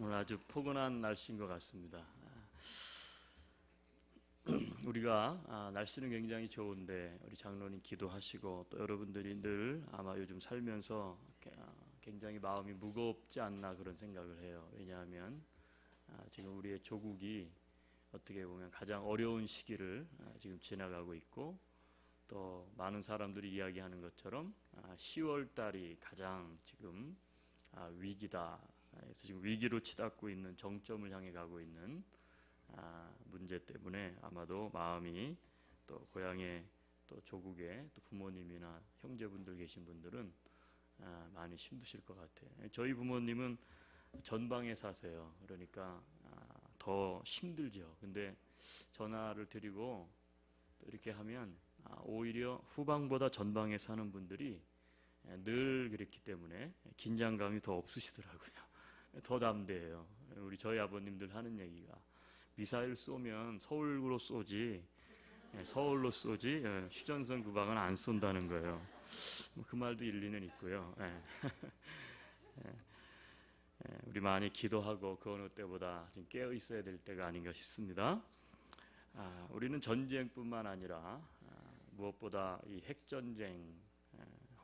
오늘 아주 포근한 날씨인 것 같습니다. 우리가 날씨는 굉장히 좋은데 우리 장로님 기도하시고 또 여러분들이 늘 아마 요즘 살면서 굉장히 마음이 무겁지 않나 그런 생각을 해요. 왜냐하면 지금 우리의 조국이 어떻게 보면 가장 어려운 시기를 지금 지나가고 있고, 또 많은 사람들이 이야기하는 것처럼 10월 달이 가장 지금 위기다. 그래서 지금 위기로 치닫고 있는 정점을 향해 가고 있는 문제 때문에 아마도 마음이, 또 고향에 또 조국에 또 부모님이나 형제분들 계신 분들은 많이 힘드실 것 같아요. 저희 부모님은 전방에 사세요. 그러니까 더 힘들죠. 근데 전화를 드리고 또 이렇게 하면 오히려 후방보다 전방에 사는 분들이 늘 그렇기 때문에 긴장감이 더 없으시더라고요. 더 담대해요. 저희 아버님들 하는 얘기가, 미사일 쏘면 서울로 쏘지, 서울로 쏘지 휴전선 국방은 안 쏜다는 거예요. 그 말도 일리는 있고요. 우리 많이 기도하고 그 어느 때보다 지금 깨어 있어야 될 때가 아닌가 싶습니다. 우리는 전쟁뿐만 아니라 무엇보다 이 핵전쟁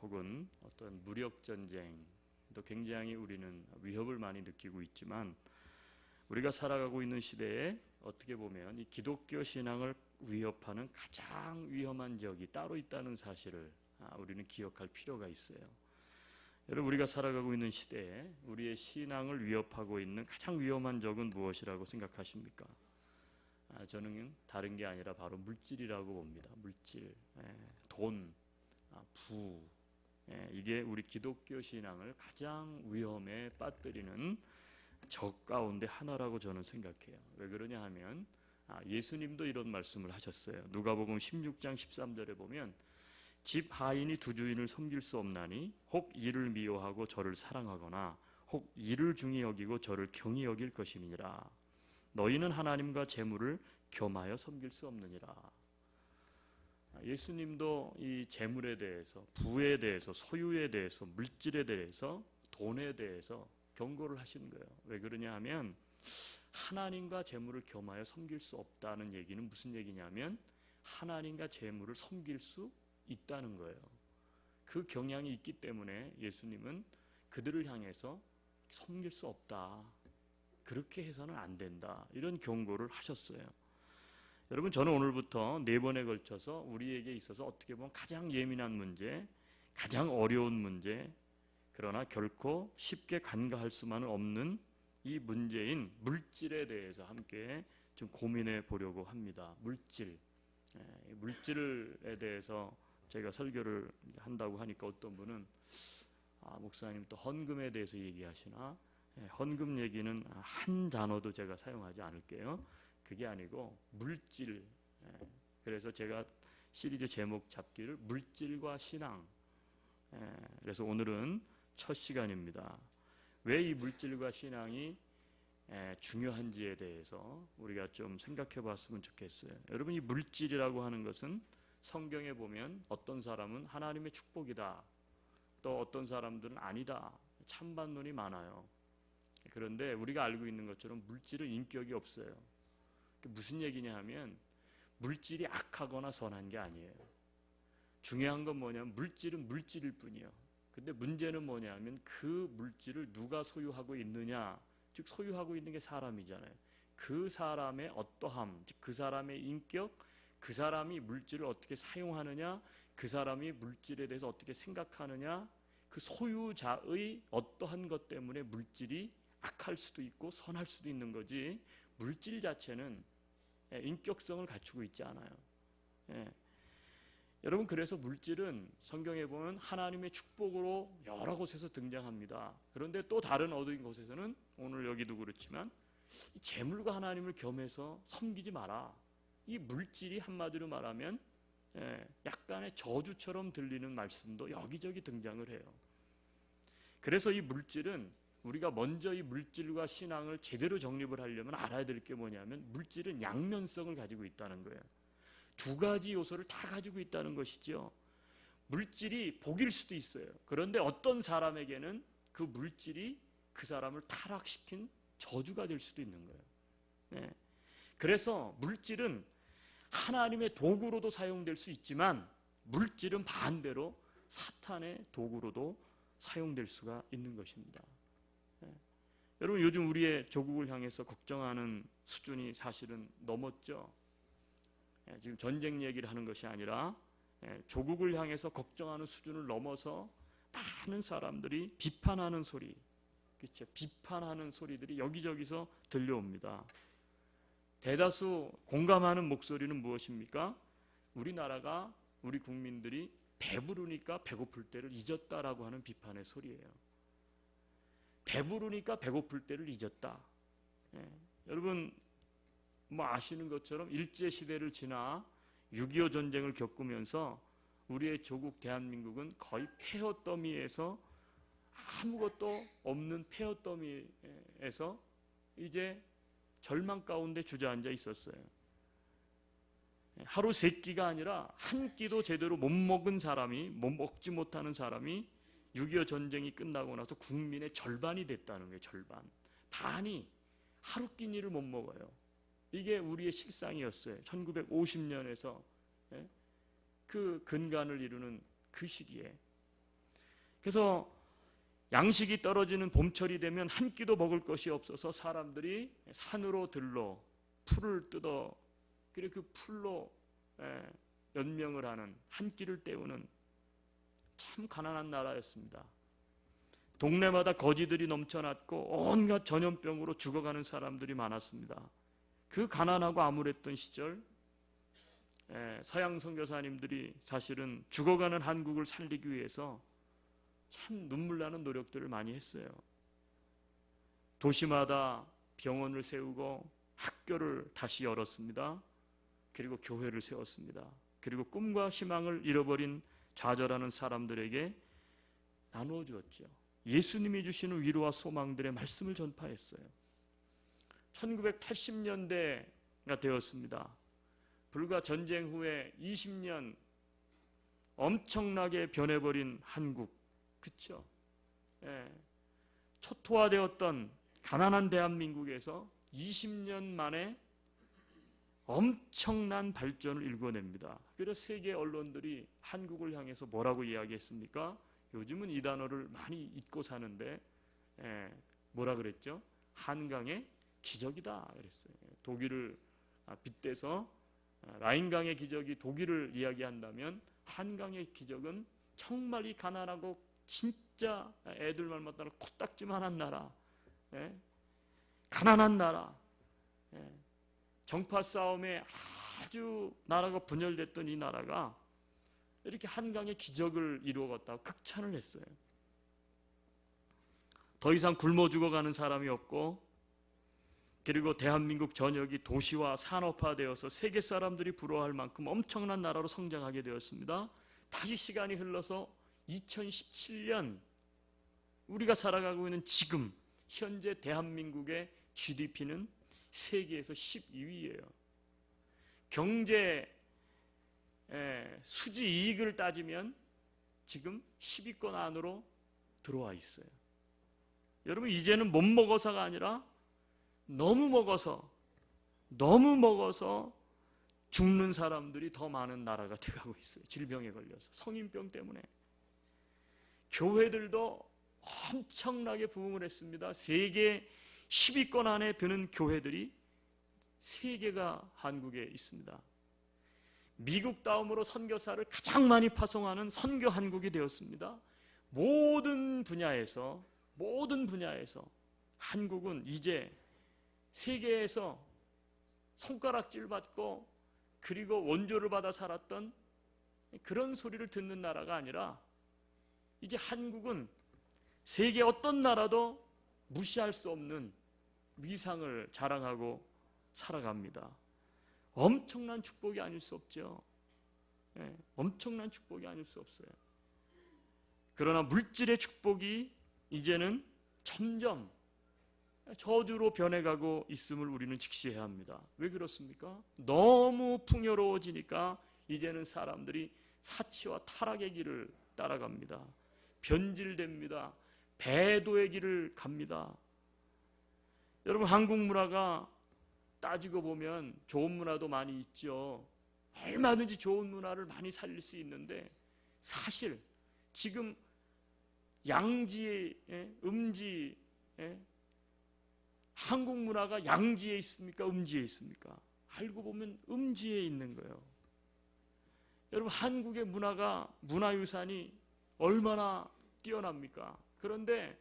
혹은 어떤 무력전쟁도 굉장히 우리는 위협을 많이 느끼고 있지만, 우리가 살아가고 있는 시대에 어떻게 보면 이 기독교 신앙을 위협하는 가장 위험한 적이 따로 있다는 사실을 우리는 기억할 필요가 있어요. 여러분, 우리가 살아가고 있는 시대에 우리의 신앙을 위협하고 있는 가장 위험한 적은 무엇이라고 생각하십니까? 저는 다른 게 아니라 바로 물질이라고 봅니다. 물질, 돈, 부, 이게 우리 기독교 신앙을 가장 위험에 빠뜨리는 적 가운데 하나라고 저는 생각해요. 왜 그러냐 하면 예수님도 이런 말씀을 하셨어요. 누가복음 16장 13절에 보면, 집 하인이 두 주인을 섬길 수 없나니 혹 이를 미워하고 저를 사랑하거나 혹 이를 중히 여기고 저를 경히 여길 것임이니라. 너희는 하나님과 재물을 겸하여 섬길 수 없느니라. 예수님도 이 재물에 대해서, 부에 대해서, 소유에 대해서, 물질에 대해서, 돈에 대해서 경고를 하시는 거예요. 왜 그러냐 하면, 하나님과 재물을 겸하여 섬길 수 없다는 얘기는 무슨 얘기냐면, 하나님과 재물을 섬길 수 있다는 거예요. 그 경향이 있기 때문에 예수님은 그들을 향해서 섬길 수 없다, 그렇게 해서는 안 된다, 이런 경고를 하셨어요. 여러분, 저는 오늘부터 4번에 걸쳐서 우리에게 있어서 어떻게 보면 가장 예민한 문제, 가장 어려운 문제, 그러나 결코 쉽게 간과할 수만은 없는 이 문제인 물질에 대해서 함께 좀 고민해 보려고 합니다. 물질에 대해서 제가 설교를 한다고 하니까 어떤 분은 목사님 또 헌금에 대해서 얘기하시나? 헌금 얘기는 한 단어도 제가 사용하지 않을게요. 그게 아니고 물질. 그래서 제가 시리즈 제목 잡기를 물질과 신앙. 그래서 오늘은 첫 시간입니다. 왜 이 물질과 신앙이 중요한지에 대해서 우리가 좀 생각해 봤으면 좋겠어요. 여러분, 이 물질이라고 하는 것은 성경에 보면 어떤 사람은 하나님의 축복이다, 또 어떤 사람들은 아니다, 찬반론이 많아요. 그런데 우리가 알고 있는 것처럼 물질은 인격이 없어요. 무슨 얘기냐 하면, 물질이 악하거나 선한 게 아니에요. 중요한 건 뭐냐면 물질은 물질일 뿐이에요. 근데 문제는 뭐냐면 그 물질을 누가 소유하고 있느냐, 즉 소유하고 있는 게 사람이잖아요. 그 사람의 어떠함, 즉 그 사람의 인격, 그 사람이 물질을 어떻게 사용하느냐, 그 사람이 물질에 대해서 어떻게 생각하느냐, 그 소유자의 어떠한 것 때문에 물질이 악할 수도 있고 선할 수도 있는 거지, 물질 자체는 인격성을 갖추고 있지 않아요. 여러분, 그래서 물질은 성경에 보면 하나님의 축복으로 여러 곳에서 등장합니다. 그런데 또 다른 어떤 곳에서는, 오늘 여기도 그렇지만, 재물과 하나님을 겸해서 섬기지 마라, 이 물질이 한마디로 말하면 약간의 저주처럼 들리는 말씀도 여기저기 등장을 해요. 그래서 이 물질은, 우리가 먼저 이 물질과 신앙을 제대로 정립을 하려면 알아야 될 게 뭐냐면, 물질은 양면성을 가지고 있다는 거예요. 두 가지 요소를 다 가지고 있다는 것이죠. 물질이 복일 수도 있어요. 그런데 어떤 사람에게는 그 물질이 그 사람을 타락시킨 저주가 될 수도 있는 거예요. 네. 그래서 물질은 하나님의 도구로도 사용될 수 있지만 물질은 반대로 사탄의 도구로도 사용될 수가 있는 것입니다. 네. 여러분, 요즘 우리의 조국을 향해서 걱정하는 수준이 사실은 넘었죠. 네. 지금 전쟁 얘기를 하는 것이 아니라 조국을 향해서 걱정하는 수준을 넘어서 많은 사람들이 비판하는 소리, 그렇죠? 비판하는 소리들이 여기저기서 들려옵니다. 대다수 공감하는 목소리는 무엇입니까? 우리나라가, 우리 국민들이 배부르니까 배고플 때를 잊었다라고 하는 비판의 소리예요. 배부르니까 배고플 때를 잊었다. 여러분 뭐 아시는 것처럼 일제시대를 지나 6.25 전쟁을 겪으면서 우리의 조국 대한민국은 거의 폐허 더미에서 아무것도 없는 폐허 더미에서 이제 절망 가운데 주저앉아 있었어요. 하루 세 끼가 아니라 한 끼도 제대로 못 먹은 사람이, 못 먹지 못하는 사람이 6.25 전쟁이 끝나고 나서 국민의 절반이 됐다는 거예요. 절반. 반이 하루 끼니를 못 먹어요. 이게 우리의 실상이었어요. 1950년에서 그 근간을 이루는 그 시기에. 그래서 양식이 떨어지는 봄철이 되면 한 끼도 먹을 것이 없어서 사람들이 산으로 들러 풀을 뜯어 그리고 그 풀로 연명을 하는, 한 끼를 때우는 참 가난한 나라였습니다. 동네마다 거지들이 넘쳐났고 온갖 전염병으로 죽어가는 사람들이 많았습니다. 그 가난하고 암울했던 시절 서양 선교사님들이 사실은 죽어가는 한국을 살리기 위해서 참 눈물나는 노력들을 많이 했어요. 도시마다 병원을 세우고 학교를 다시 열었습니다. 그리고 교회를 세웠습니다. 그리고 꿈과 희망을 잃어버린 좌절하는 사람들에게 나누어 주었죠. 예수님이 주시는 위로와 소망들의 말씀을 전파했어요. 1980년대가 되었습니다. 불과 전쟁 후에 20년 엄청나게 변해버린 한국, 그렇죠? 초토화되었던 가난한 대한민국에서 20년 만에 엄청난 발전을 일궈냅니다. 그래서 세계 언론들이 한국을 향해서 뭐라고 이야기했습니까? 요즘은 이 단어를 많이 잊고 사는데 뭐라 그랬죠? 한강의 기적이다 그랬어요. 독일을 빗대서 라인강의 기적이 독일을 이야기한다면 한강의 기적은 정말 이 가난하고 진짜 애들 말만 따라 코딱지만한 나라, 가난한 나라, 정파 싸움에 아주 나라가 분열됐던 이 나라가 이렇게 한강의 기적을 이루어갔다고 극찬을 했어요. 더 이상 굶어 죽어가는 사람이 없고, 그리고 대한민국 전역이 도시화 산업화되어서 세계 사람들이 부러워할 만큼 엄청난 나라로 성장하게 되었습니다. 다시 시간이 흘러서 2017년 우리가 살아가고 있는 지금 현재 대한민국의 GDP는 세계에서 12위예요. 경제 수지 이익을 따지면 지금 10위권 안으로 들어와 있어요. 여러분, 이제는 못 먹어서가 아니라 너무 먹어서 죽는 사람들이 더 많은 나라가 돼가고 있어요. 질병에 걸려서, 성인병 때문에. 교회들도 엄청나게 부흥을 했습니다. 세계 10위권 안에 드는 교회들이 3개가 한국에 있습니다. 미국 다음으로 선교사를 가장 많이 파송하는 선교 한국이 되었습니다. 모든 분야에서 한국은 이제 세계에서 손가락질 받고 그리고 원조를 받아 살았던 그런 소리를 듣는 나라가 아니라 이제 한국은 세계 어떤 나라도 무시할 수 없는 위상을 자랑하고 살아갑니다. 엄청난 축복이 아닐 수 없죠. 엄청난 축복이 아닐 수 없어요. 그러나 물질의 축복이 이제는 점점 저주로 변해가고 있음을 우리는 직시해야 합니다. 왜 그렇습니까? 너무 풍요로워지니까 이제는 사람들이 사치와 타락의 길을 따라갑니다. 변질됩니다. 배도의 길을 갑니다. 여러분, 한국 문화가 따지고 보면 좋은 문화도 많이 있죠. 얼마든지 좋은 문화를 많이 살릴 수 있는데, 사실 지금 양지에, 음지, 한국 문화가 양지에 있습니까? 음지에 있습니까? 알고 보면 음지에 있는 거예요. 여러분, 한국의 문화가, 문화유산이 얼마나 뛰어납니까? 그런데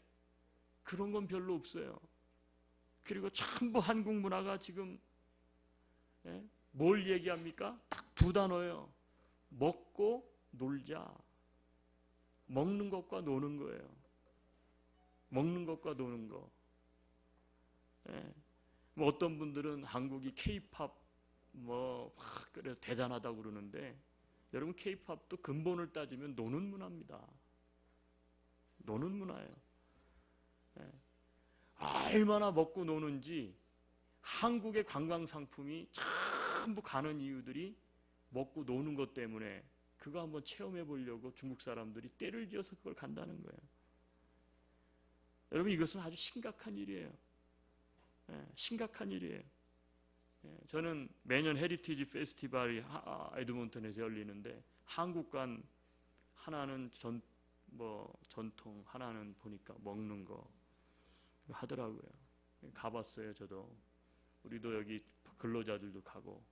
그런 건 별로 없어요. 그리고 전부 한국 문화가 지금 뭘 얘기합니까? 딱 두 단어예요. 먹고 놀자. 먹는 것과 노는 거예요. 먹는 것과 노는 거. 뭐 어떤 분들은 한국이 K-팝 그래 대단하다고 그러는데, 여러분, K-팝도 근본을 따지면 노는 문화입니다. 노는 문화예요. 얼마나 먹고 노는지 한국의 관광 상품이 전부 가는 이유들이 먹고 노는 것 때문에, 그거 한번 체험해 보려고 중국 사람들이 때를 지어서 그걸 간다는 거예요. 여러분, 이것은 아주 심각한 일이에요. 심각한 일이에요. 저는 매년 헤리티지 페스티벌이 에드몬턴에서 열리는데, 한국관 하나는 전통, 하나는 보니까 먹는 거 하더라고요. 가봤어요, 저도. 우리도 여기 근로자들도 가고.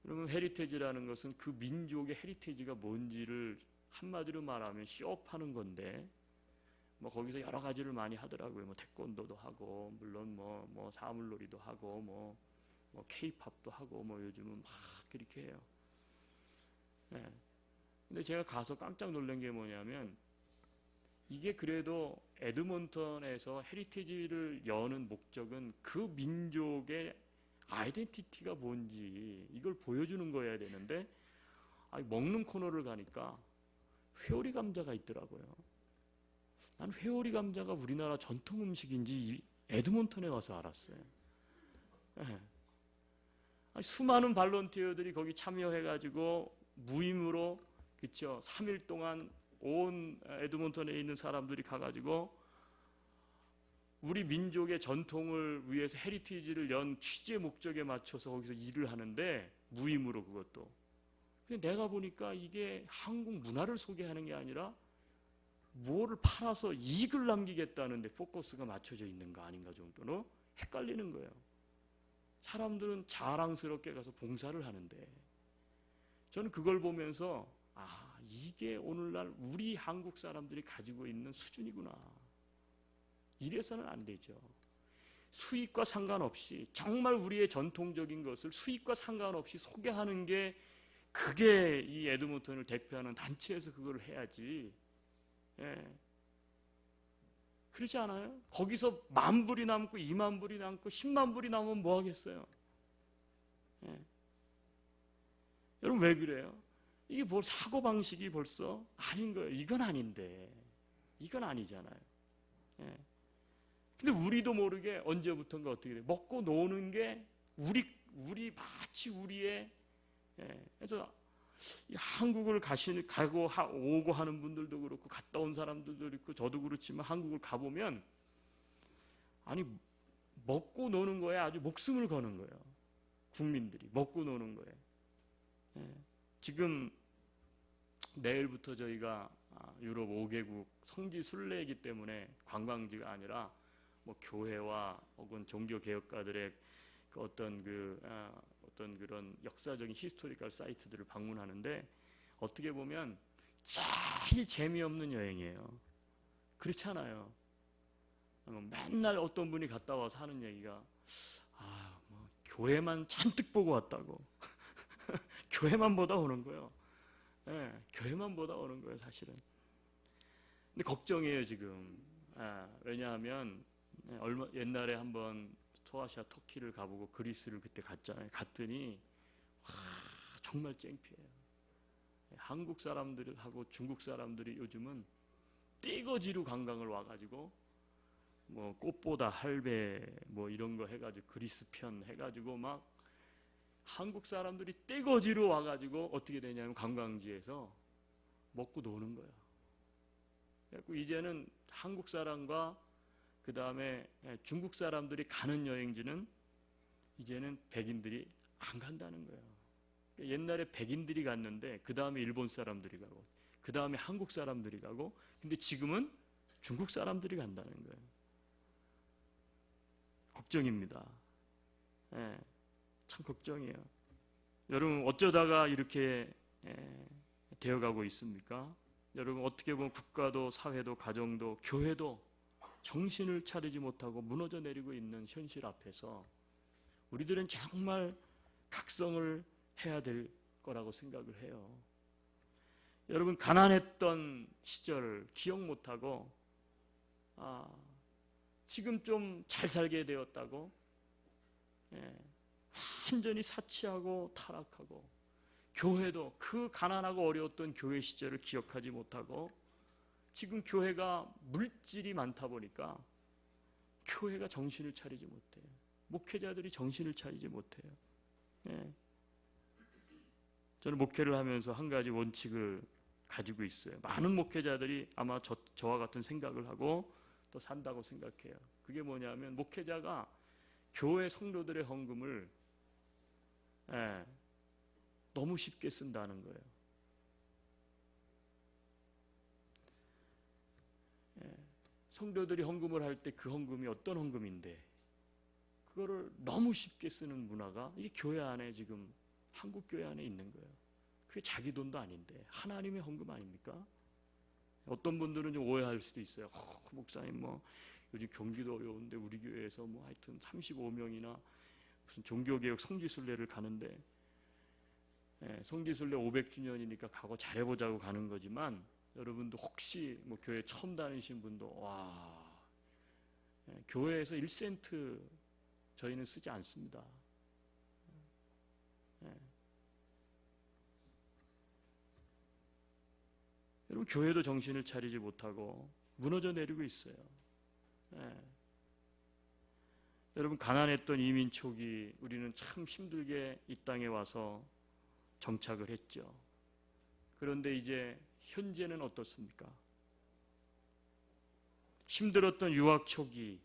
그러면 헤리티지라는 것은 그 민족의 헤리티지가 뭔지를 한마디로 말하면 쇼업하는 건데, 뭐 거기서 여러 가지를 많이 하더라고요. 뭐 태권도도 하고, 물론 뭐 사물놀이도 하고, 뭐 K-팝도 하고, 뭐 요즘은 막 그렇게 해요. 근데 제가 가서 깜짝 놀란 게 뭐냐면, 이게 그래도 에드몬턴에서 헤리티지를 여는 목적은 그 민족의 아이덴티티가 뭔지 이걸 보여주는 거여야 되는데, 먹는 코너를 가니까 회오리 감자가 있더라고요. 난 회오리 감자가 우리나라 전통 음식인지 에드몬턴에 와서 알았어요. 수많은 발런티어들이 거기 참여해가지고 무임으로, 그쵸, 3일 동안 온 에드몬턴에 있는 사람들이 가가지고 우리 민족의 전통을 위해서 헤리티지를 연 취재 목적에 맞춰서 거기서 일을 하는데, 무임으로 그것도. 내가 보니까 이게 한국 문화를 소개하는 게 아니라 뭐를 팔아서 이익을 남기겠다는데 포커스가 맞춰져 있는 거 아닌가 정도로 헷갈리는 거예요. 사람들은 자랑스럽게 가서 봉사를 하는데, 저는 그걸 보면서 이게 오늘날 우리 한국 사람들이 가지고 있는 수준이구나. 이래서는 안 되죠. 수익과 상관없이 정말 우리의 전통적인 것을 수익과 상관없이 소개하는 게, 그게 이 에드몬턴을 대표하는 단체에서 그걸 해야지. 그렇지 않아요? 거기서 10,000불이 남고 20,000불이 남고 100,000불이 남으면 뭐 하겠어요? 여러분, 왜 그래요? 이게 뭐 사고방식이 벌써 아닌 거예요. 이건 아닌데. 이건 아니잖아요. 근데 우리도 모르게 언제부턴가 어떻게 돼? 먹고 노는 게 우리 마치 우리의, 그래서 한국을 가고 오고 하는 분들도 그렇고, 갔다 온 사람들도 그렇고, 저도 그렇지만 한국을 가보면, 먹고 노는 거에 아주 목숨을 거는 거예요. 국민들이 먹고 노는 거예요. 지금 내일부터 저희가 유럽 5개국 성지 순례이기 때문에 관광지가 아니라 뭐 교회와 혹은 종교 개혁가들의 어떤 그런 역사적인 히스토리컬 사이트들을 방문하는데, 어떻게 보면 제일 재미없는 여행이에요. 그렇잖아요. 맨날 어떤 분이 갔다 와서 하는 얘기가, 교회만 잔뜩 보고 왔다고. 교회만 보다 오는 거예요. 교회만 보다 오는 거예요, 사실은. 근데 걱정이에요, 지금. 왜냐하면 옛날에 한번 소아시아 터키를 가보고 그리스를 그때 갔잖아요. 갔더니 정말 창피해요. 한국 사람들하고 중국 사람들이 요즘은 떼거지로 관광을 와가지고 뭐 꽃보다 할배 뭐 이런 거 해가지고 그리스 편 해가지고 막 한국 사람들이 떼거지로 와가지고 어떻게 되냐면 관광지에서 먹고 노는 거예요. 그래서 이제는 한국 사람과 그 다음에 중국 사람들이 가는 여행지는 이제는 백인들이 안 간다는 거예요. 옛날에 백인들이 갔는데 그 다음에 일본 사람들이 가고 그 다음에 한국 사람들이 가고, 근데 지금은 중국 사람들이 간다는 거예요. 걱정입니다. 예, 참 걱정이에요. 여러분 어쩌다가 이렇게 되어가고 있습니까? 여러분 어떻게 보면 국가도 사회도 가정도 교회도 정신을 차리지 못하고 무너져 내리고 있는 현실 앞에서 우리들은 정말 각성을 해야 될 거라고 생각을 해요. 여러분 가난했던 시절 기억 못하고 지금 좀 잘 살게 되었다고 완전히 사치하고 타락하고, 교회도 그 가난하고 어려웠던 교회 시절을 기억하지 못하고 지금 교회가 물질이 많다 보니까 교회가 정신을 차리지 못해요. 목회자들이 정신을 차리지 못해요. 저는 목회를 하면서 한 가지 원칙을 가지고 있어요. 많은 목회자들이 아마 저와 같은 생각을 하고 또 산다고 생각해요. 그게 뭐냐면 목회자가 교회 성도들의 헌금을 너무 쉽게 쓴다는 거예요. 성도들이 헌금을 할 때 그 헌금이 어떤 헌금인데 그거를 너무 쉽게 쓰는 문화가 이게 교회 안에 지금 한국 교회 안에 있는 거예요. 그게 자기 돈도 아닌데 하나님의 헌금 아닙니까? 어떤 분들은 좀 오해할 수도 있어요. 목사님 뭐 요즘 경기도 어려운데 우리 교회에서 뭐 하여튼 35명이나 무슨 종교개혁 성지순례를 가는데 성지순례 500주년이니까 가고 잘해보자고 가는 거지만, 여러분도 혹시 뭐 교회 처음 다니신 분도 교회에서 1센트 저희는 쓰지 않습니다. 여러분 교회도 정신을 차리지 못하고 무너져 내리고 있어요. 여러분 가난했던 이민 초기 우리는 참 힘들게 이 땅에 와서 정착을 했죠. 그런데 이제 현재는 어떻습니까? 힘들었던 유학 초기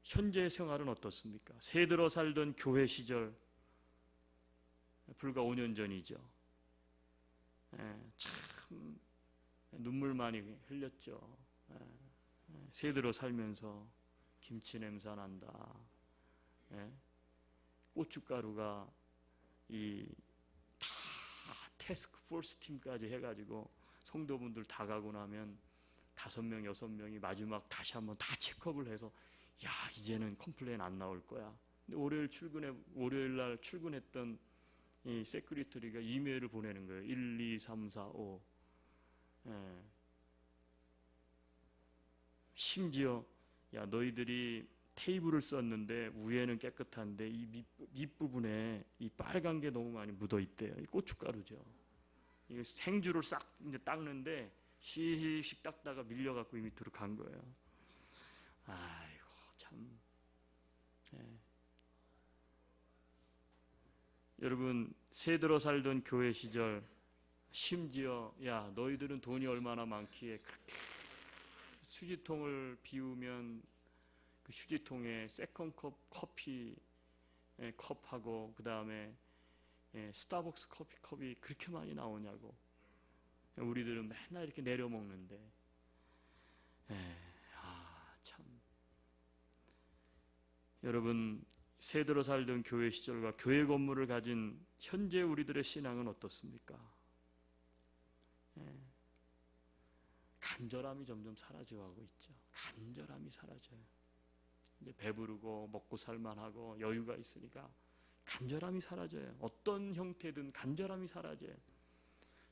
현재의 생활은 어떻습니까? 새들어 살던 교회 시절 불과 5년 전이죠. 참 눈물 많이 흘렸죠. 새들어 살면서 김치 냄새 난다. 고춧가루가 다 태스크 포스 팀까지 해가지고 성도분들 다 가고 나면 5명, 6명이 마지막 다시 한번 다 체크업을 해서 야 이제는 컴플레인 안 나올 거야. 근데 월요일 날 출근했던 이 세큐리티가 이메일을 보내는 거예요. 1, 2, 3, 4, 5. 심지어 야 너희들이 테이블을 썼는데 위에는 깨끗한데 이 밑부분에 이 빨간 게 너무 많이 묻어 있대요. 이 고춧가루죠. 이거 생주를 싹 이제 닦는데 시식 닦다가 밀려갖고 이 밑으로 간 거예요. 아이고 참. 여러분 새들어 살던 교회 시절 심지어 야 너희들은 돈이 얼마나 많기에 그렇게 휴지통을 비우면 그 휴지통에 세컨컵 커피 컵하고 그 다음에 스타벅스 커피 컵이 그렇게 많이 나오냐고. 우리들은 맨날 이렇게 내려 먹는데 참. 여러분 새들어 살던 교회 시절과 교회 건물을 가진 현재 우리들의 신앙은 어떻습니까? 간절함이 점점 사라져가고 있죠. 간절함이 사라져요. 이제 배부르고 먹고 살만하고 여유가 있으니까 간절함이 사라져요. 어떤 형태든 간절함이 사라져요.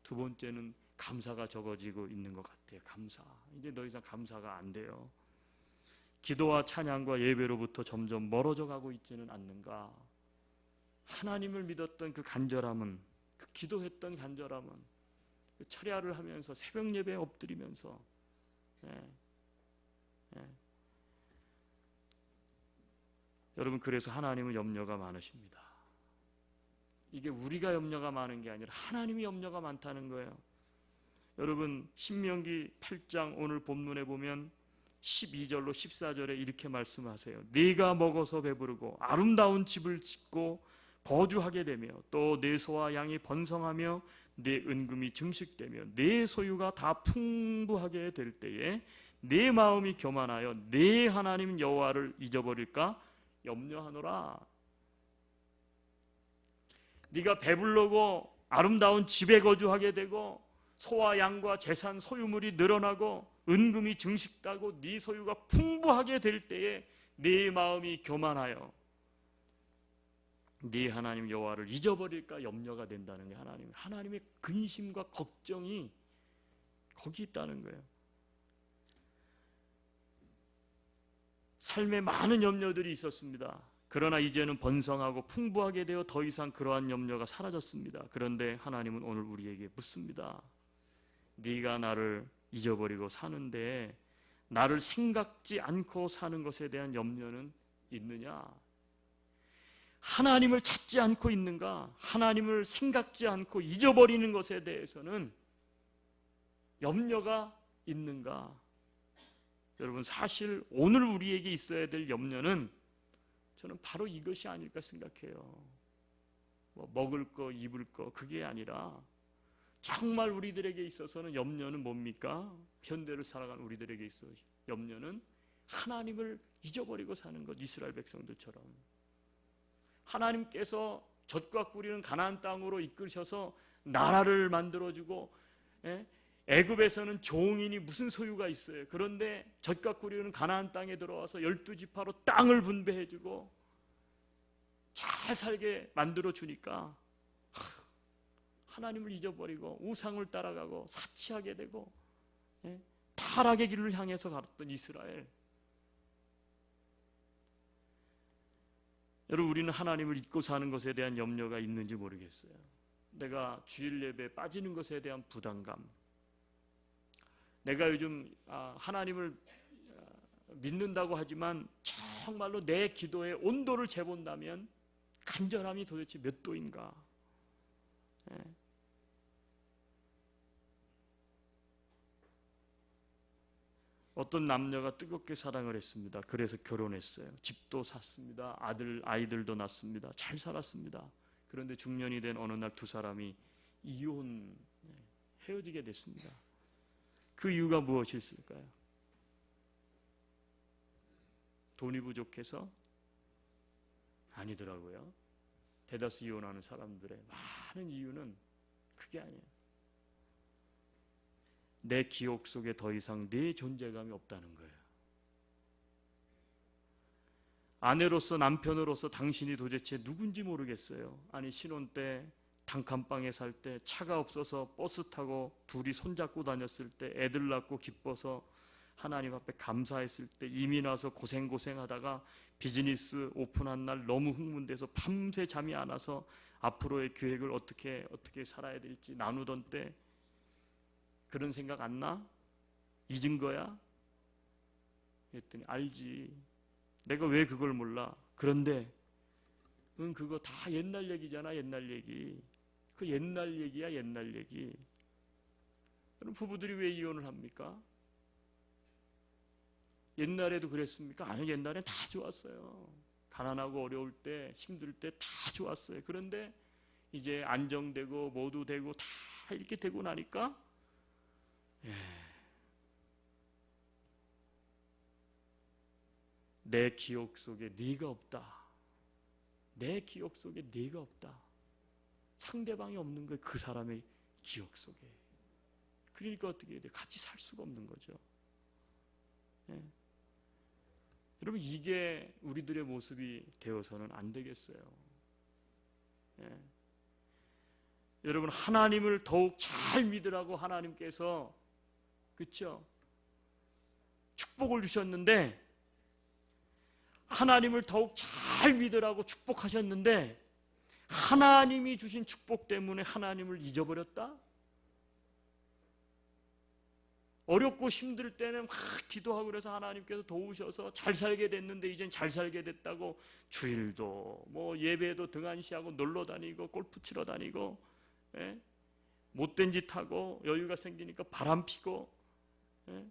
두 번째는 감사가 적어지고 있는 것 같아요. 감사. 이제 더 이상 감사가 안 돼요. 기도와 찬양과 예배로부터 점점 멀어져 가고 있지는 않는가. 하나님을 믿었던 그 간절함은, 그 기도했던 간절함은, 그 철야를 하면서 새벽 예배에 엎드리면서 여러분 그래서 하나님은 염려가 많으십니다. 이게 우리가 염려가 많은 게 아니라 하나님이 염려가 많다는 거예요. 여러분 신명기 8장 오늘 본문에 보면 12절로 14절에 이렇게 말씀하세요. 네가 먹어서 배부르고 아름다운 집을 짓고 거주하게 되며 또 내 소와 양이 번성하며 내 은금이 증식되며 내 소유가 다 풍부하게 될 때에 내 마음이 교만하여 내 하나님 여호와를 잊어버릴까 염려하노라. 네가 배불르고 아름다운 집에 거주하게 되고 소와 양과 재산 소유물이 늘어나고 은금이 증식되고 네 소유가 풍부하게 될 때에 네 마음이 교만하여 네 하나님 여호와를 잊어버릴까 염려가 된다는 게 하나님의 근심과 걱정이 거기 있다는 거예요. 삶에 많은 염려들이 있었습니다. 그러나 이제는 번성하고 풍부하게 되어 더 이상 그러한 염려가 사라졌습니다. 그런데 하나님은 오늘 우리에게 묻습니다. 네가 나를 잊어버리고 사는데 나를 생각지 않고 사는 것에 대한 염려는 있느냐? 하나님을 찾지 않고 있는가? 하나님을 생각지 않고 잊어버리는 것에 대해서는 염려가 있는가? 여러분 사실 오늘 우리에게 있어야 될 염려는 저는 바로 이것이 아닐까 생각해요. 뭐 먹을 거 입을 거 그게 아니라 정말 우리들에게 있어서는 염려는 뭡니까? 현대를 살아가는 우리들에게 있어 염려는 하나님을 잊어버리고 사는 것. 이스라엘 백성들처럼 하나님께서 젖과 꿀이는 가나안 땅으로 이끄셔서 나라를 만들어주고 애굽에서는 종인이 무슨 소유가 있어요. 그런데 젖과 꿀이는 가나안 땅에 들어와서 12지파로 땅을 분배해주고 잘 살게 만들어주니까 하나님을 잊어버리고 우상을 따라가고 사치하게 되고 타락의 길을 향해서 갔던 이스라엘. 여러분 우리는 하나님을 잊고 사는 것에 대한 염려가 있는지 모르겠어요. 내가 주일 예배에 빠지는 것에 대한 부담감, 내가 요즘 하나님을 믿는다고 하지만 정말로 내 기도의 온도를 재본다면 간절함이 도대체 몇 도인가? 어떤 남녀가 뜨겁게 사랑을 했습니다. 그래서 결혼했어요. 집도 샀습니다. 아이들도 낳습니다. 잘 살았습니다. 그런데 중년이 된 어느 날 두 사람이 헤어지게 됐습니다. 그 이유가 무엇일까요? 돈이 부족해서? 아니더라고요. 대다수 이혼하는 사람들의 많은 이유는 그게 아니에요. 내 기억 속에 더 이상 내 존재감이 없다는 거예요. 아내로서 남편으로서 당신이 도대체 누군지 모르겠어요. 아니 신혼 때 단칸방에 살 때 차가 없어서 버스 타고 둘이 손잡고 다녔을 때 애들 낳고 기뻐서 하나님 앞에 감사했을 때 이민 와서 고생하다가 비즈니스 오픈한 날 너무 흥분돼서 밤새 잠이 안 와서 앞으로의 계획을 어떻게 살아야 될지 나누던 때 그런 생각 안 나? 잊은 거야? 했더니 알지. 내가 왜 그걸 몰라? 그런데 그거 다 옛날 얘기잖아. 옛날 얘기. 그 옛날 얘기야. 옛날 얘기. 그럼 부부들이 왜 이혼을 합니까? 옛날에도 그랬습니까? 아니 옛날엔 다 좋았어요. 가난하고 어려울 때 힘들 때 다 좋았어요. 그런데 이제 안정되고 모두 되고 다 이렇게 되고 나니까 내 기억 속에 네가 없다. 내 기억 속에 네가 없다. 상대방이 없는 거예요. 그 사람의 기억 속에. 그러니까 어떻게 해야 돼? 같이 살 수가 없는 거죠. 여러분 이게 우리들의 모습이 되어서는 안 되겠어요. 여러분 하나님을 더욱 잘 믿으라고 하나님께서 그렇죠? 축복을 주셨는데 하나님을 더욱 잘 믿으라고 축복하셨는데 하나님이 주신 축복 때문에 하나님을 잊어버렸다? 어렵고 힘들 때는 막 기도하고 그래서 하나님께서 도우셔서 잘 살게 됐는데 이젠 잘 살게 됐다고 주일도 뭐 예배도 등한시하고 놀러 다니고 골프 치러 다니고 못된 짓 하고 여유가 생기니까 바람 피고. 예?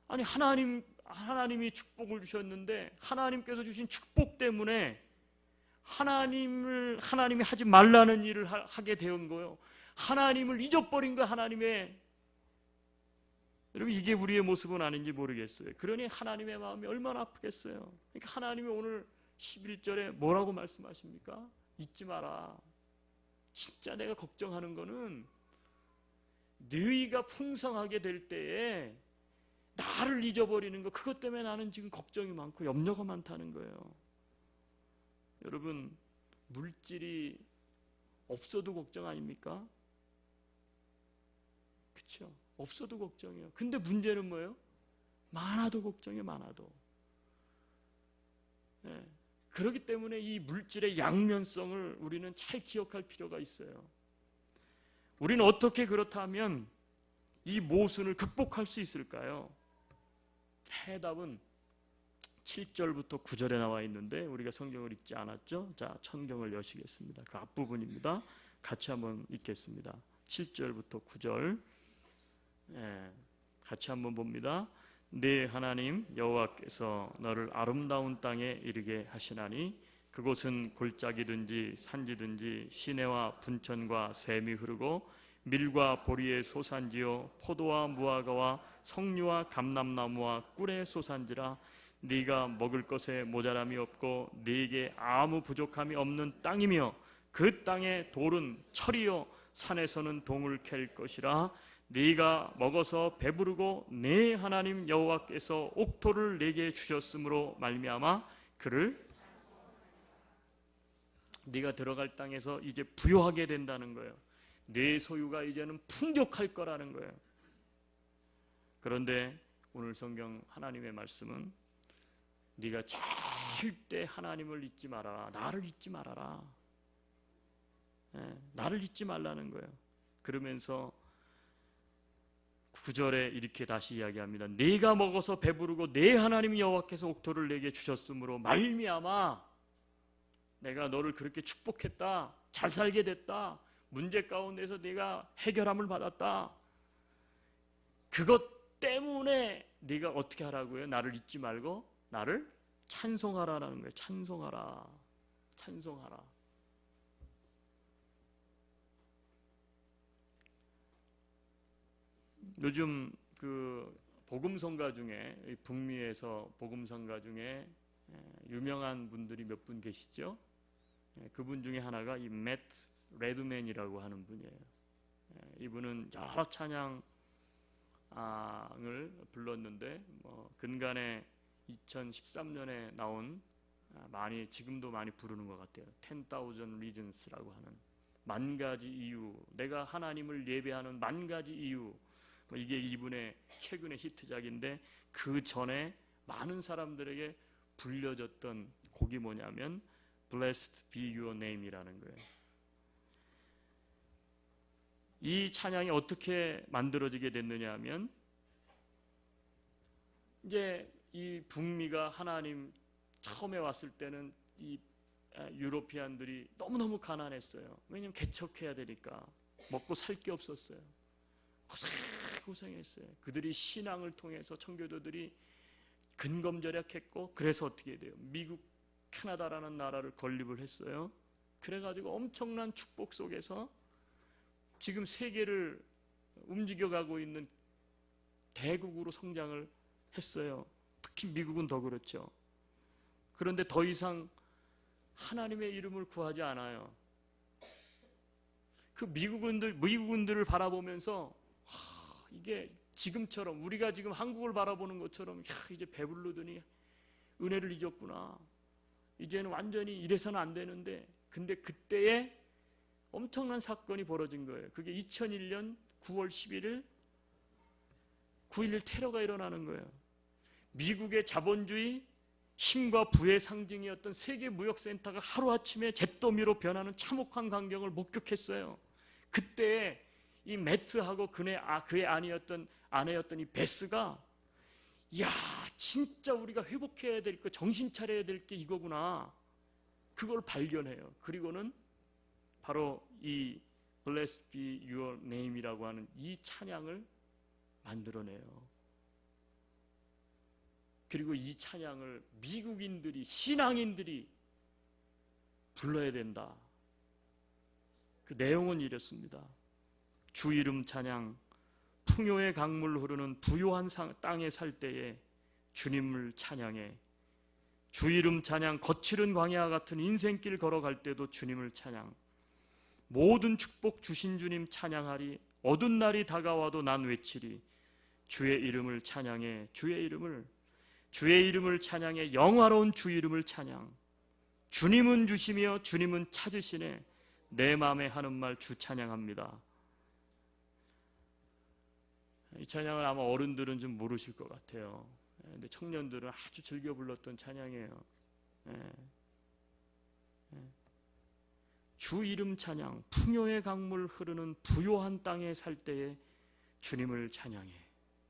아니 하나님이 축복을 주셨는데 하나님께서 주신 축복 때문에 하나님이 하지 말라는 일을 하게 된 거예요. 하나님을 잊어버린 거 하나님의. 여러분 이게 우리의 모습은 아닌지 모르겠어요. 그러니 하나님의 마음이 얼마나 아프겠어요. 그러니까 하나님이 오늘 11절에 뭐라고 말씀하십니까? 잊지 마라. 진짜 내가 걱정하는 거는 너희가 풍성하게 될 때에 나를 잊어버리는 거, 그것 때문에 나는 지금 걱정이 많고 염려가 많다는 거예요. 여러분 물질이 없어도 걱정 아닙니까? 그렇죠? 없어도 걱정이에요. 근데 문제는 뭐예요? 많아도 걱정이에요. 많아도. 네. 그렇기 때문에 이 물질의 양면성을 우리는 잘 기억할 필요가 있어요. 우리는 어떻게 그렇다면 이 모순을 극복할 수 있을까요? 해답은 7절부터 9절에 나와 있는데 우리가 성경을 읽지 않았죠? 자, 성경을 여시겠습니다. 그 앞부분입니다. 같이 한번 읽겠습니다. 7절부터 9절. 같이 한번 봅니다. 네 하나님 여호와께서 너를 아름다운 땅에 이르게 하시나니 그곳은 골짜기든지 산지든지 시내와 분천과 샘이 흐르고 밀과 보리의 소산지요 포도와 무화과와 석류와 감람나무와 꿀의 소산지라. 네가 먹을 것에 모자람이 없고 네게 아무 부족함이 없는 땅이며 그 땅의 돌은 철이요 산에서는 동을 캘 것이라. 네가 먹어서 배부르고 네 하나님 여호와께서 옥토를 네게 주셨으므로 말미암아 그를 네가 들어갈 땅에서 이제 부요하게 된다는 거예요. 네 소유가 이제는 풍족할 거라는 거예요. 그런데 오늘 성경 하나님의 말씀은 네가 절대 하나님을 잊지 말아라. 나를 잊지 말아라. 나를 잊지 말라는 거예요. 그러면서 9절에 이렇게 다시 이야기합니다. 네가 먹어서 배부르고 네 하나님 여호와께서 옥토를 내게 주셨으므로 말미암아 내가 너를 그렇게 축복했다. 잘 살게 됐다. 문제 가운데서 네가 해결함을 받았다. 그것 때문에 네가 어떻게 하라고요? 나를 잊지 말고 나를 찬송하라라는 거예요. 찬송하라. 찬송하라. 요즘 그 복음성가 중에 북미에서 복음성가 중에 유명한 분들이 몇 분 계시죠? 그분 중에 하나가 이 매트 레드맨이라고 하는 분이에요. 이분은 여러 찬양을 불렀는데 근간에 2013년에 나온 지금도 많이 부르는 것 같아요. 10,000 Reasons라고 하는 만 가지 이유, 내가 하나님을 예배하는 만 가지 이유. 이게 이분의 최근의 히트작인데 그 전에 많은 사람들에게 불려졌던 곡이 뭐냐면 Blessed be your name이라는 거예요. 이 찬양이 어떻게 만들어지게 됐느냐 하면 이제 이 북미가 하나님 처음에 왔을 때는 이 유로피안들이 너무너무 가난했어요. 왜냐하면 개척해야 되니까 먹고 살 게 없었어요. 고생했어요. 그들이 신앙을 통해서 청교도들이 근검절약했고 그래서 어떻게 돼요? 미국, 캐나다라는 나라를 건립을 했어요. 그래가지고 엄청난 축복 속에서 지금 세계를 움직여가고 있는 대국으로 성장을 했어요. 특히 미국은 더 그렇죠. 그런데 더 이상 하나님의 이름을 구하지 않아요. 그 미국인들을 바라보면서 이게 지금처럼 우리가 지금 한국을 바라보는 것처럼 이제 배부르더니 은혜를 잊었구나. 이제는 완전히 이래서는 안 되는데 근데 그때에 엄청난 사건이 벌어진 거예요. 그게 2001년 9월 11일 9.11 테러가 일어나는 거예요. 미국의 자본주의 힘과 부의 상징이었던 세계무역센터가 하루아침에 잿더미로 변하는 참혹한 광경을 목격했어요. 그때 이 매트하고 그의 아내였던 이 베스가 야 진짜 우리가 회복해야 될 거 정신 차려야 될 게 이거구나. 그걸 발견해요. 그리고는 바로 이 Blessed be your name이라고 하는 이 찬양을 만들어내요. 그리고 이 찬양을 미국인들이, 신앙인들이 불러야 된다. 그 내용은 이랬습니다. 주 이름 찬양, 풍요의 강물 흐르는 부요한 땅에 살 때에 주님을 찬양해. 주 이름 찬양, 거칠은 광야 같은 인생길 걸어갈 때도 주님을 찬양. 모든 축복 주신 주님 찬양하리. 어두운 날이 다가와도 난 외치리. 주의 이름을 찬양해. 주의 이름을 찬양해. 영화로운 주 이름을 찬양. 주님은 주시며 주님은 찾으시네. 내 마음에 하는 말 주 찬양합니다. 이 찬양을 아마 어른들은 좀 모르실 것 같아요. 근데 청년들은 아주 즐겨 불렀던 찬양이에요. 주 이름 찬양, 풍요의 강물 흐르는 부요한 땅에 살 때에 주님을 찬양해.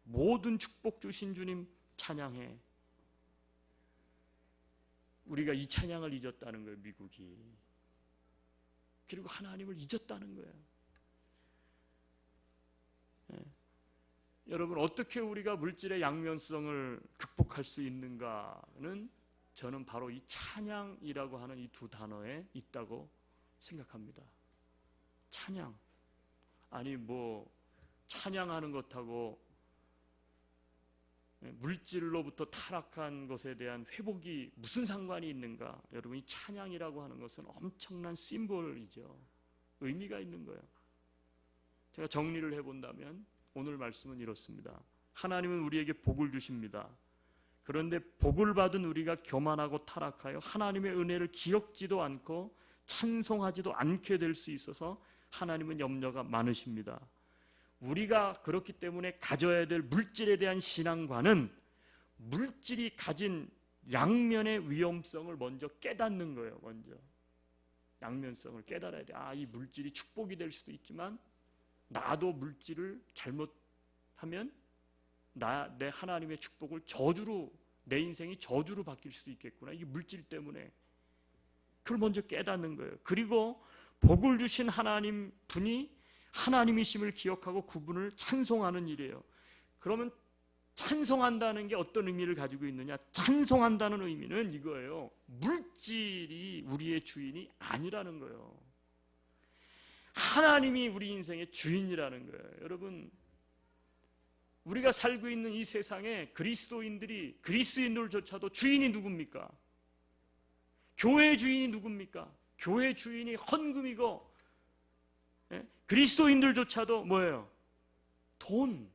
모든 축복 주신 주님 찬양해. 우리가 이 찬양을 잊었다는 거예요, 미국이. 그리고 하나님을 잊었다는 거예요. 여러분, 어떻게 우리가 물질의 양면성을 극복할 수 있는가는 저는 바로 이 찬양이라고 하는 이 두 단어에 있다고 생각합니다. 찬양. 아니 뭐 찬양하는 것하고 물질로부터 타락한 것에 대한 회복이 무슨 상관이 있는가? 여러분, 이 찬양이라고 하는 것은 엄청난 심볼이죠. 의미가 있는 거예요. 제가 정리를 해본다면 오늘 말씀은 이렇습니다. 하나님은 우리에게 복을 주십니다. 그런데 복을 받은 우리가 교만하고 타락하여 하나님의 은혜를 기억지도 않고 찬송하지도 않게 될 수 있어서 하나님은 염려가 많으십니다. 우리가 그렇기 때문에 가져야 될 물질에 대한 신앙과는 물질이 가진 양면의 위험성을 먼저 깨닫는 거예요. 먼저 양면성을 깨달아야 돼. 이 물질이 축복이 될 수도 있지만 나도 물질을 잘못하면 내 하나님의 축복을 저주로, 내 인생이 저주로 바뀔 수도 있겠구나. 이게 물질 때문에. 그걸 먼저 깨닫는 거예요. 그리고 복을 주신 하나님 분이 하나님이심을 기억하고 그분을 찬송하는 일이에요. 그러면 찬송한다는 게 어떤 의미를 가지고 있느냐? 찬송한다는 의미는 이거예요. 물질이 우리의 주인이 아니라는 거예요. 하나님이 우리 인생의 주인이라는 거예요. 여러분, 우리가 살고 있는 이 세상에 그리스도인들조차도 주인이 누굽니까? 교회의 주인이 누굽니까? 교회 주인이 헌금이고, 그리스도인들조차도 뭐예요? 돈이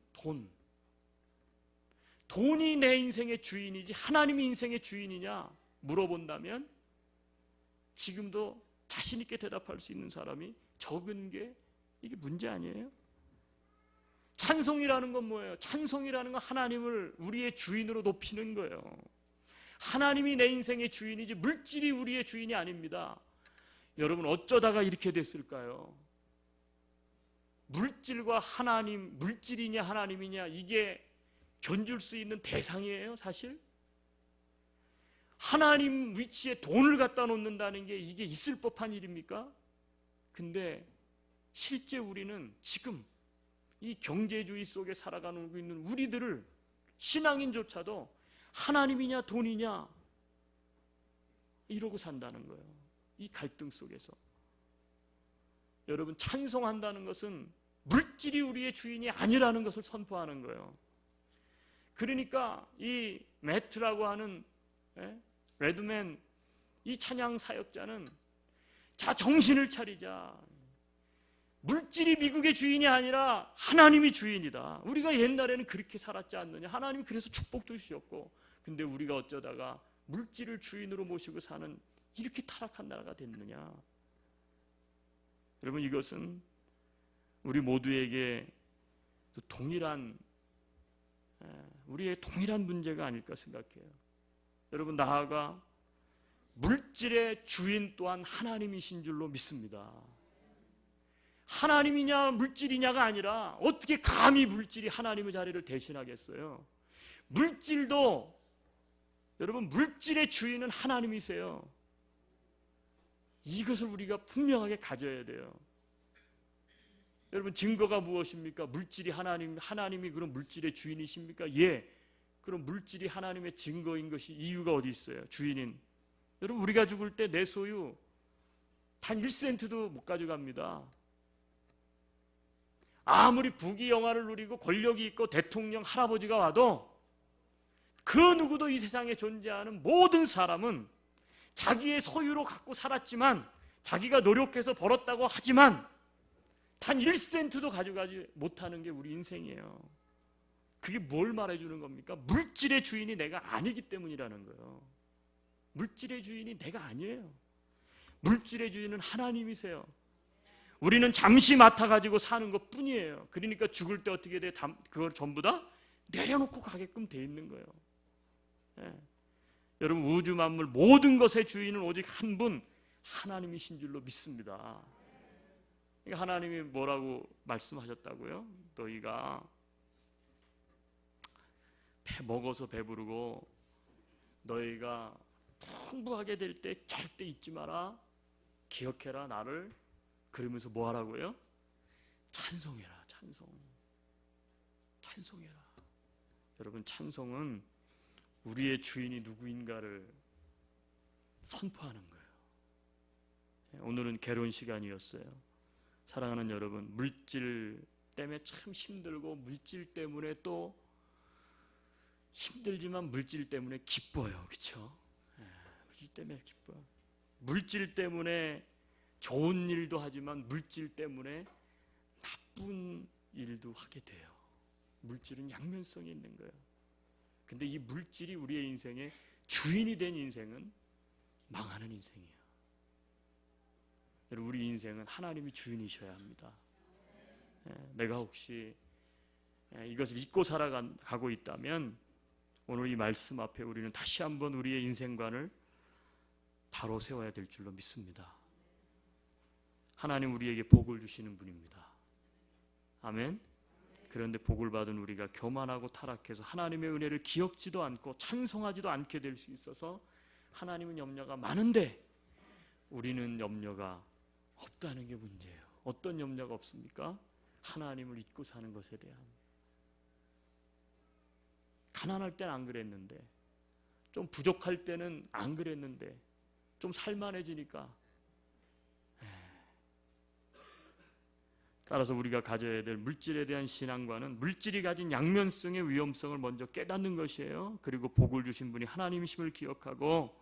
내 인생의 주인이지 하나님이 인생의 주인이냐 물어본다면 지금도 자신 있게 대답할 수 있는 사람이 적은 게 이게 문제 아니에요? 찬송이라는 건 뭐예요? 찬송이라는 건 하나님을 우리의 주인으로 높이는 거예요. 하나님이 내 인생의 주인이지 물질이 우리의 주인이 아닙니다. 여러분, 어쩌다가 이렇게 됐을까요? 물질과 하나님, 물질이냐 하나님이냐 이게 견줄 수 있는 대상이에요, 사실? 하나님 위치에 돈을 갖다 놓는다는 게 이게 있을 법한 일입니까? 근데 실제 우리는 지금 이 경제주의 속에 살아가고 있는 우리들을, 신앙인조차도 하나님이냐 돈이냐 이러고 산다는 거예요. 이 갈등 속에서. 여러분, 찬송한다는 것은 물질이 우리의 주인이 아니라는 것을 선포하는 거예요. 그러니까 이 매트라고 하는 레드맨, 이 찬양 사역자는 자, 정신을 차리자. 물질이 미국의 주인이 아니라 하나님이 주인이다. 우리가 옛날에는 그렇게 살았지 않느냐. 하나님이 그래서 축복도 주셨고, 근데 우리가 어쩌다가 물질을 주인으로 모시고 사는 이렇게 타락한 나라가 됐느냐. 여러분, 이것은 우리 모두에게 우리의 동일한 문제가 아닐까 생각해요. 여러분, 나아가 물질의 주인 또한 하나님이신 줄로 믿습니다. 하나님이냐 물질이냐가 아니라 어떻게 감히 물질이 하나님의 자리를 대신하겠어요? 물질도, 여러분, 물질의 주인은 하나님이세요. 이것을 우리가 분명하게 가져야 돼요. 여러분, 증거가 무엇입니까? 물질이 하나님이 그런 물질의 주인이십니까? 예. 그럼 물질이 하나님의 증거인 것이 이유가 어디 있어요? 주인인. 여러분, 우리가 죽을 때 내 소유 단 1센트도 못 가져갑니다. 아무리 부귀영화를 누리고 권력이 있고 대통령 할아버지가 와도 그 누구도 이 세상에 존재하는 모든 사람은 자기의 소유로 갖고 살았지만, 자기가 노력해서 벌었다고 하지만 단 1센트도 가져가지 못하는 게 우리 인생이에요. 그게 뭘 말해주는 겁니까? 물질의 주인이 내가 아니기 때문이라는 거예요. 물질의 주인이 내가 아니에요. 물질의 주인은 하나님이세요. 우리는 잠시 맡아가지고 사는 것 뿐이에요. 그러니까 죽을 때 어떻게 돼? 그걸 전부 다 내려놓고 가게끔 돼 있는 거예요. 예. 여러분, 우주 만물 모든 것의 주인은 오직 한 분, 하나님이신 줄로 믿습니다. 그러니까 하나님이 뭐라고 말씀하셨다고요? 너희가 먹어서 배부르고 너희가 풍부하게 될 때 절대 잊지 마라. 기억해라 나를. 그러면서 뭐 하라고요? 찬송해라. 찬송해라. 여러분, 찬송은 우리의 주인이 누구인가를 선포하는 거예요. 오늘은 개론 시간이었어요. 사랑하는 여러분, 물질 때문에 참 힘들고, 물질 때문에 또 힘들지만 물질 때문에 기뻐요. 그렇죠? 물질 때문에 기뻐요. 물질 때문에 좋은 일도 하지만 물질 때문에 나쁜 일도 하게 돼요. 물질은 양면성이 있는 거예요. 근데 이 물질이 우리의 인생의 주인이 된 인생은 망하는 인생이에요. 여러분, 우리 인생은 하나님이 주인이셔야 합니다. 내가 혹시 이것을 잊고 살아가고 있다면 오늘 이 말씀 앞에 우리는 다시 한번 우리의 인생관을 바로 세워야 될 줄로 믿습니다. 하나님 우리에게 복을 주시는 분입니다. 아멘. 그런데 복을 받은 우리가 교만하고 타락해서 하나님의 은혜를 기억지도 않고 찬송하지도 않게 될 수 있어서 하나님은 염려가 많은데 우리는 염려가 없다는 게 문제예요. 어떤 염려가 없습니까? 하나님을 잊고 사는 것에 대한. 가난할 때는 안 그랬는데, 좀 부족할 때는 안 그랬는데, 좀 살만해지니까. 따라서 우리가 가져야 될 물질에 대한 신앙과는 물질이 가진 양면성의 위험성을 먼저 깨닫는 것이에요. 그리고 복을 주신 분이 하나님이심을 기억하고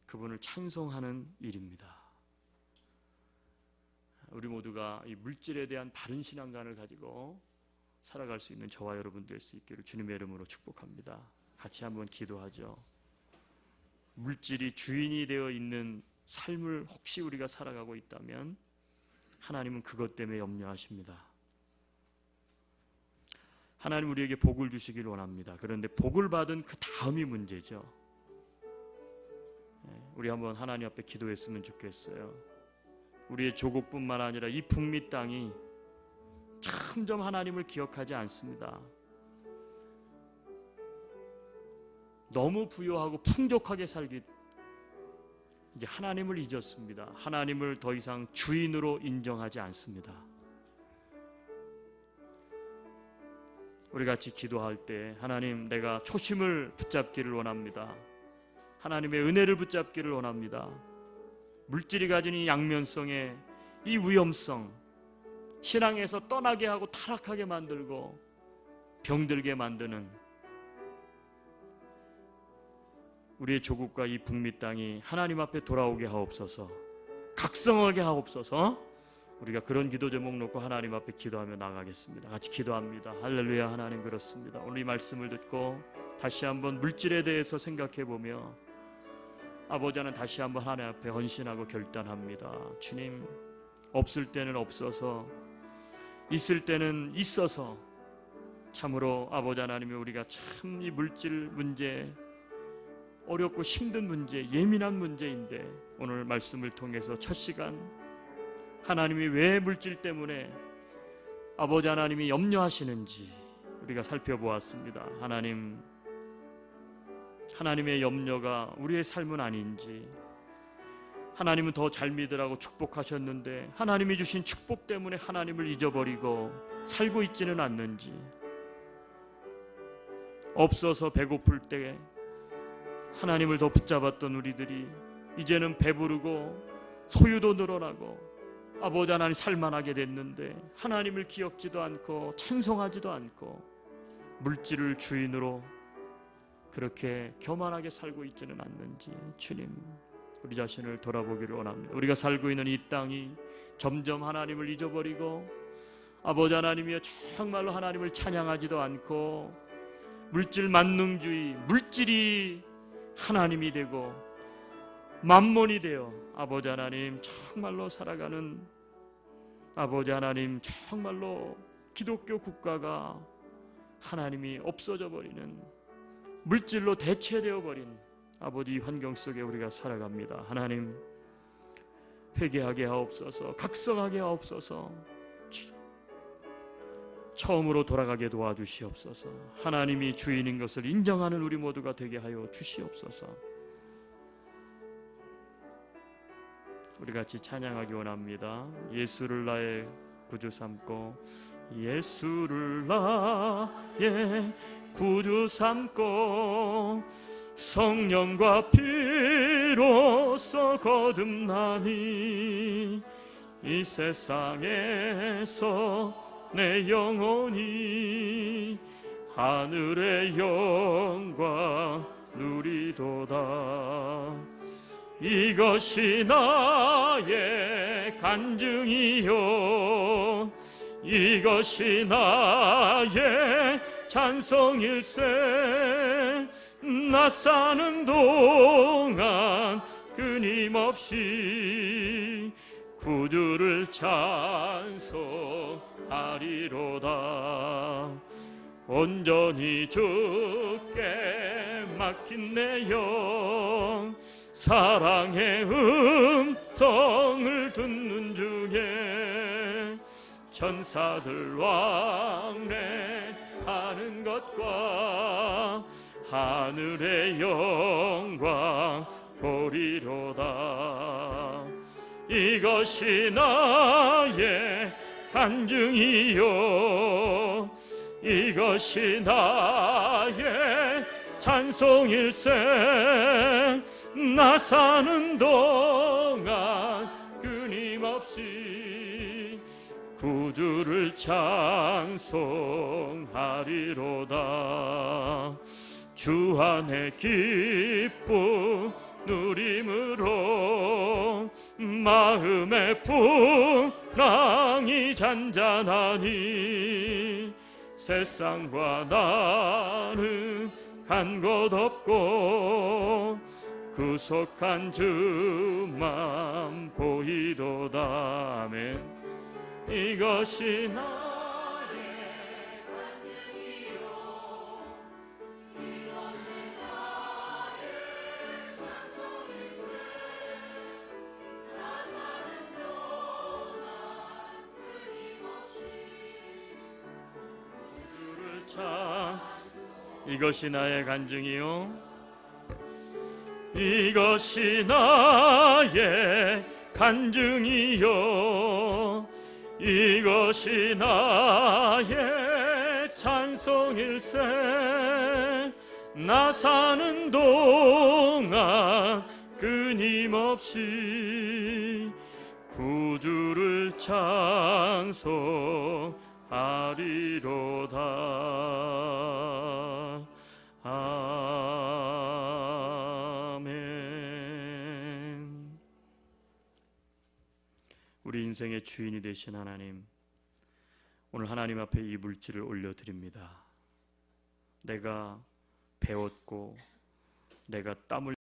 그분을 찬송하는 일입니다. 우리 모두가 이 물질에 대한 바른 신앙관을 가지고 살아갈 수 있는 저와 여러분 될 수 있기를 주님의 이름으로 축복합니다. 같이 한번 기도하죠. 물질이 주인이 되어 있는 삶을 혹시 우리가 살아가고 있다면 하나님은 그것 때문에 염려하십니다. 하나님 우리에게 복을 주시길 원합니다. 그런데 복을 받은 그 다음이 문제죠. 우리 한번 하나님 앞에 기도했으면 좋겠어요. 우리의 조국뿐만 아니라 이 북미 땅이 점점 하나님을 기억하지 않습니다. 너무 부유하고 풍족하게 살기 이제 하나님을 잊었습니다. 하나님을 더 이상 주인으로 인정하지 않습니다. 우리 같이 기도할 때 하나님, 내가 초심을 붙잡기를 원합니다. 하나님의 은혜를 붙잡기를 원합니다. 물질이 가진 이 양면성의 이 위험성, 신앙에서 떠나게 하고 타락하게 만들고 병들게 만드는 우리의 조국과 이 북미 땅이 하나님 앞에 돌아오게 하옵소서. 각성하게 하옵소서. 우리가 그런 기도 제목 놓고 하나님 앞에 기도하며 나가겠습니다. 같이 기도합니다. 할렐루야. 하나님, 그렇습니다. 오늘 이 말씀을 듣고 다시 한번 물질에 대해서 생각해 보며 아버지는 다시 한번 하나님 앞에 헌신하고 결단합니다. 주님, 없을 때는 없어서, 있을 때는 있어서, 참으로 아버지 하나님이 우리가 참 이 물질 문제, 어렵고 힘든 문제, 예민한 문제인데 오늘 말씀을 통해서 첫 시간 하나님이 왜 물질 때문에 아버지 하나님이 염려하시는지 우리가 살펴보았습니다. 하나님의 염려가 우리의 삶은 아닌지, 하나님은 더 잘 믿으라고 축복하셨는데 하나님이 주신 축복 때문에 하나님을 잊어버리고 살고 있지는 않는지, 없어서 배고플 때 하나님을 더 붙잡았던 우리들이 이제는 배부르고 소유도 늘어나고 아버지 하나님 살만하게 됐는데 하나님을 기억지도 않고 찬송하지도 않고 물질을 주인으로 그렇게 교만하게 살고 있지는 않는지, 주님, 우리 자신을 돌아보기를 원합니다. 우리가 살고 있는 이 땅이 점점 하나님을 잊어버리고 아버지 하나님이여 정말로 하나님을 찬양하지도 않고 물질 만능주의, 물질이 하나님이 되고 만몬이 되어 아버지 하나님 정말로 살아가는 아버지 하나님, 정말로 기독교 국가가 하나님이 없어져 버리는, 물질로 대체되어 버린 아버지 환경 속에 우리가 살아갑니다. 하나님, 회개하게 하옵소서, 각성하게 하옵소서, 처음으로 돌아가게 도와주시옵소서. 하나님이 주인인 것을 인정하는 우리 모두가 되게 하여 주시옵소서. 우리 같이 찬양하기 원합니다. 예수를 나의 구주 삼고, 예수를 나의 구주 삼고 성령과 피로써 거듭나니 이 세상에서 내 영혼이 하늘의 영광 누리도다. 이것이 나의 간증이요, 이것이 나의 찬송일세. 나 사는 동안 끊임없이 구주를 찬송하리로다. 온전히 주께 맡긴 내 영, 사랑의 음성을 듣는 중에 천사들 왕래하는 것과 하늘의 영광 보리로다. 이것이 나의 간증이요, 이것이 나의 찬송일세. 나 사는 동안 끊임없이 구주를 찬송하리로다. 주 안에 기쁨 누림으로 마음의 풍랑이 잔잔하니 세상과 나는 간 곳 없고 구속한 주만 보이도다. 아멘. 이것이 나의 간증이요, 이것이 나의 찬송일세. 나 사는 동안 끊임없이 구주를 찬. 이것이 나의 간증이요, 이것이 나의 간증이요, 이것이 나의 찬송일세. 나 사는 동안 끊임없이 구주를 찬송하리로다. 아멘. 우리 인생의 주인이 되신 하나님, 오늘 하나님 앞에 이 물질을 올려드립니다. 내가 배웠고 내가 땀